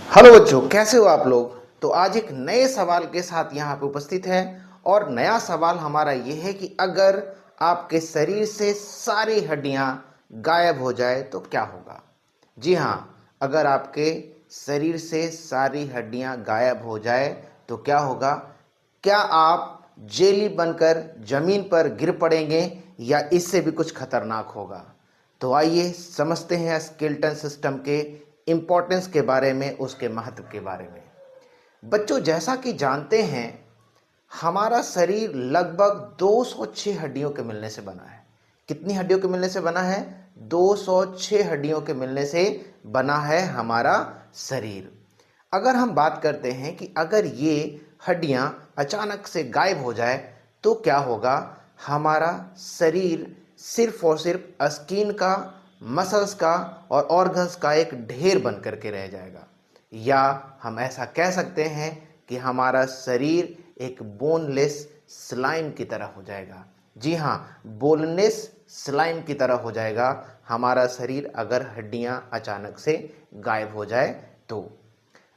Hello बच्चों, कैसे हो आप लोग। तो आज एक नए सवाल के साथ यहाँ पे उपस्थित है। और नया सवाल हमारा ये है कि अगर आपके शरीर से सारी हड्डियाँ गायब हो जाए तो क्या होगा। जी हाँ, अगर आपके शरीर से सारी हड्डियाँ गायब हो जाए तो क्या होगा। क्या आप जेली बनकर जमीन पर गिर पड़ेंगे या इससे भी कुछ खतरनाक होगा। तो आइए समझते हैं स्केलेटन सिस्टम के इम्पोर्टेंस के बारे में, उसके महत्व के बारे में। बच्चों, जैसा कि जानते हैं, हमारा शरीर लगभग 206 हड्डियों के मिलने से बना है। कितनी हड्डियों के मिलने से बना है? 206 हड्डियों के मिलने से बना है हमारा शरीर। अगर हम बात करते हैं कि अगर ये हड्डियां अचानक से गायब हो जाए तो क्या होगा। हमारा शरीर सिर्फ और सिर्फ स्किन का, मसल्स का और ऑर्गन्स का एक ढेर बन करके रह जाएगा। या हम ऐसा कह सकते हैं कि हमारा शरीर एक बोनलेस स्लाइम की तरह हो जाएगा। जी हाँ, बोनलेस स्लाइम की तरह हो जाएगा हमारा शरीर अगर हड्डियां अचानक से गायब हो जाए तो।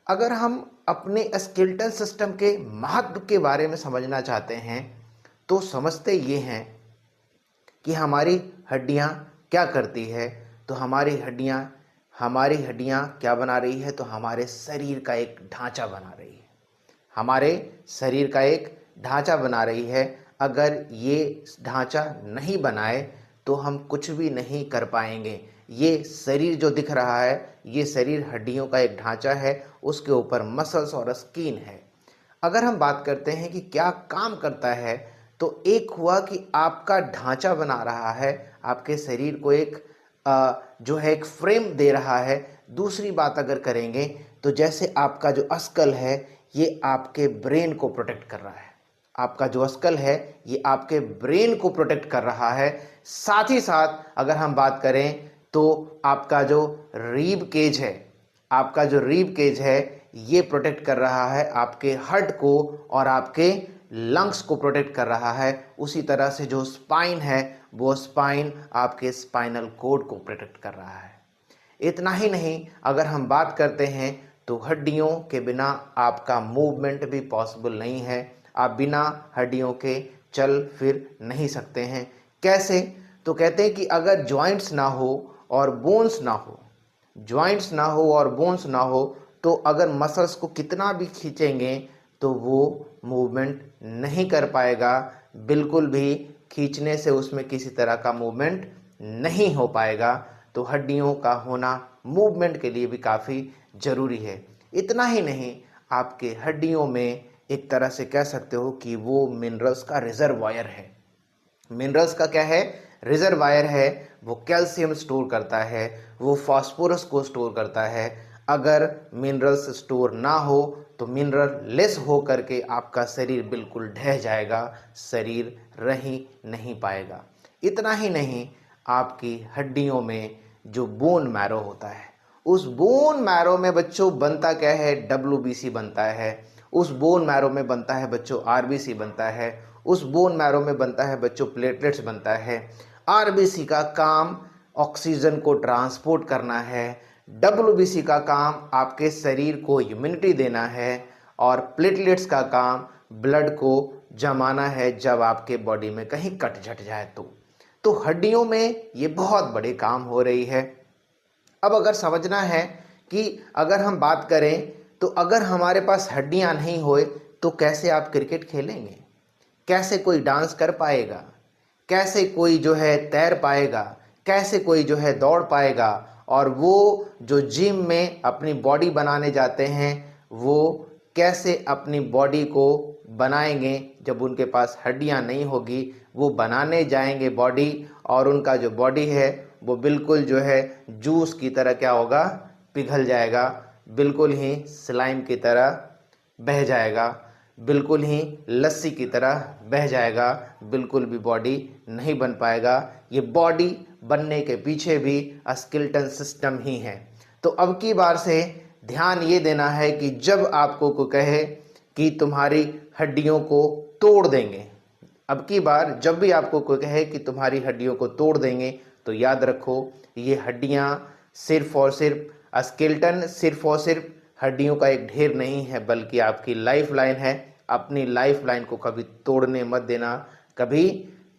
अगर हम अपने स्केलेटन सिस्टम के महत्व के बारे में समझना चाहते हैं तो समझते ये हैं कि हमारी हड्डियां क्या करती है। तो हमारी हड्डियां क्या बना रही है। तो हमारे शरीर का एक ढांचा बना रही है। हमारे शरीर का एक ढांचा बना रही है। अगर ये ढांचा नहीं बनाए तो हम कुछ भी नहीं कर पाएंगे। ये शरीर जो दिख रहा है, ये शरीर हड्डियों का एक ढांचा है, उसके ऊपर मसल्स और स्किन है। अगर हम बात करते हैं कि क्या काम करता है, तो एक हुआ कि आपका ढांचा बना रहा है, आपके शरीर को एक जो है एक फ्रेम दे रहा है। दूसरी बात अगर करेंगे तो जैसे आपका जो अस्कल है, ये आपके ब्रेन को प्रोटेक्ट कर रहा है। आपका जो अस्कल है ये आपके ब्रेन को प्रोटेक्ट कर रहा है। साथ ही साथ अगर हम बात करें तो आपका जो रीब केज है, आपका जो रीब केज है ये प्रोटेक्ट कर रहा है आपके हार्ट को और आपके लंग्स को प्रोटेक्ट कर रहा है। उसी तरह से जो स्पाइन है, वो स्पाइन आपके स्पाइनल कोड को प्रोटेक्ट कर रहा है। इतना ही नहीं, अगर हम बात करते हैं तो हड्डियों के बिना आपका मूवमेंट भी पॉसिबल नहीं है। आप बिना हड्डियों के चल फिर नहीं सकते हैं। कैसे? तो कहते हैं कि अगर जॉइंट्स ना हो और बोन्स ना हो, जॉइंट्स ना हो और बोन्स ना हो, तो अगर मसल्स को कितना भी खींचेंगे तो वो मूवमेंट नहीं कर पाएगा। बिल्कुल भी खींचने से उसमें किसी तरह का मूवमेंट नहीं हो पाएगा। तो हड्डियों का होना मूवमेंट के लिए भी काफ़ी ज़रूरी है। इतना ही नहीं, आपके हड्डियों में एक तरह से कह सकते हो कि वो मिनरल्स का रिजर्वायर है। मिनरल्स का क्या है? रिजर्वायर है। वो कैल्शियम स्टोर करता है, वो फास्फोरस को स्टोर करता है। अगर मिनरल्स स्टोर ना हो तो मिनरल लेस हो करके आपका शरीर बिल्कुल ढह जाएगा, शरीर रह ही नहीं पाएगा। इतना ही नहीं, आपकी हड्डियों में जो बोन मैरो होता है, उस बोन मैरो में बच्चों बनता क्या है? डब्ल्यूबीसी बनता है। उस बोन मैरो में बनता है बच्चों आरबीसी बनता है। उस बोन मैरो में बनता है बच्चों प्लेटलेट्स बनता है। आरबीसी का काम ऑक्सीजन को ट्रांसपोर्ट करना है। डब्ल्यूबीसी का काम आपके शरीर को इम्यूनिटी देना है। और प्लेटलेट्स का काम ब्लड को जमाना है जब आपके बॉडी में कहीं कट झट जाए तो हड्डियों में ये बहुत बड़े काम हो रही है। अब अगर समझना है कि अगर हम बात करें तो अगर हमारे पास हड्डियां नहीं होए तो कैसे आप क्रिकेट खेलेंगे, कैसे कोई डांस कर पाएगा, कैसे कोई जो है तैर पाएगा, कैसे कोई जो है दौड़ पाएगा। और वो जो जिम में अपनी बॉडी बनाने जाते हैं, वो कैसे अपनी बॉडी को बनाएंगे जब उनके पास हड्डियां नहीं होगी। वो बनाने जाएंगे बॉडी और उनका जो बॉडी है वो बिल्कुल जो है जूस की तरह क्या होगा? पिघल जाएगा, बिल्कुल ही स्लाइम की तरह बह जाएगा, बिल्कुल ही लस्सी की तरह बह जाएगा, बिल्कुल भी बॉडी नहीं बन पाएगा। ये बॉडी बनने के पीछे भी स्केलेटन सिस्टम ही है। तो अब की बार से ध्यान ये देना है कि जब आपको कोई कहे कि तुम्हारी हड्डियों को तोड़ देंगे, अब की बार जब भी आपको कोई कहे कि तुम्हारी हड्डियों को तोड़ देंगे, तो याद रखो ये हड्डियां सिर्फ और सिर्फ स्केलेटन सिर्फ और सिर्फ हड्डियों का एक ढेर नहीं है, बल्कि आपकी लाइफ लाइन है। अपनी लाइफ लाइन को कभी तोड़ने मत देना, कभी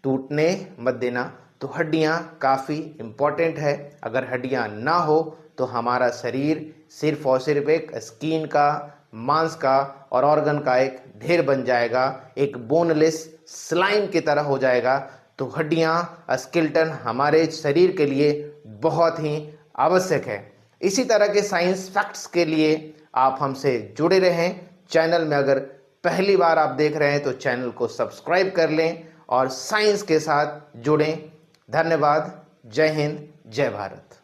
टूटने मत देना। तो हड्डियाँ काफ़ी इम्पॉर्टेंट है। अगर हड्डियाँ ना हो तो हमारा शरीर सिर्फ और सिर्फ एक स्किन का, मांस का और ऑर्गन का एक ढेर बन जाएगा, एक बोनलेस स्लाइम की तरह हो जाएगा। तो हड्डियाँ, स्केलेटन हमारे शरीर के लिए बहुत ही आवश्यक है। इसी तरह के साइंस फैक्ट्स के लिए आप हमसे जुड़े रहें। चैनल में अगर पहली बार आप देख रहे हैं तो चैनल को सब्सक्राइब कर लें और साइंस के साथ जुड़ें। धन्यवाद। जय हिंद, जय भारत।